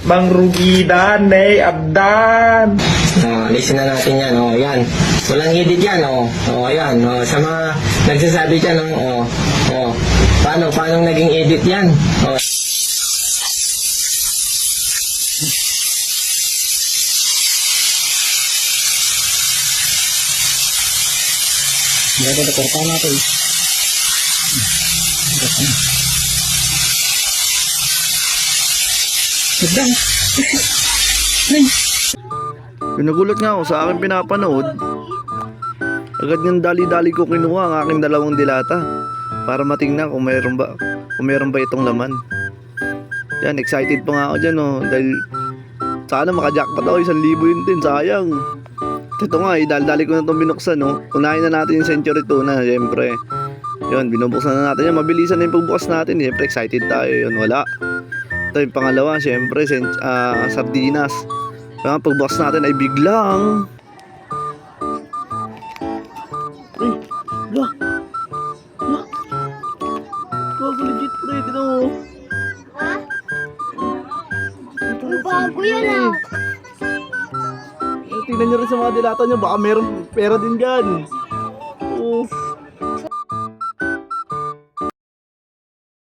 Mangrugidan, nay, abdan. Listen na natin yan, yan. Walang edit yan, yan. Sa mga nagsasabi dyan, paano naging edit yan? Mereka ada korban atau sedang. Nagulat nga ako sa aking pinapanood. Agad ng dali-dali ko kinuha ang aking dalawang dilata para matingnan kung mayroon ba itong laman. Yan, excited pa nga ako dyan dahil sana makajackpot ako 1,000 yun din, sayang. Ito nga dali-dali ko na itong binuksan Unahin na natin yung century tuna, syempre. Yun, binubuksan na natin yan, mabilisan na yung pagbukas natin, syempre excited tayo, yun, wala. Ito yung pangalawa, syempre, sardinas. Kaya pagbukas natin ay biglang Gago, legit pre, tignan mo. Ha? Bago yan Tingnan nyo rin sa mga dilata nyo, baka meron pera din dyan.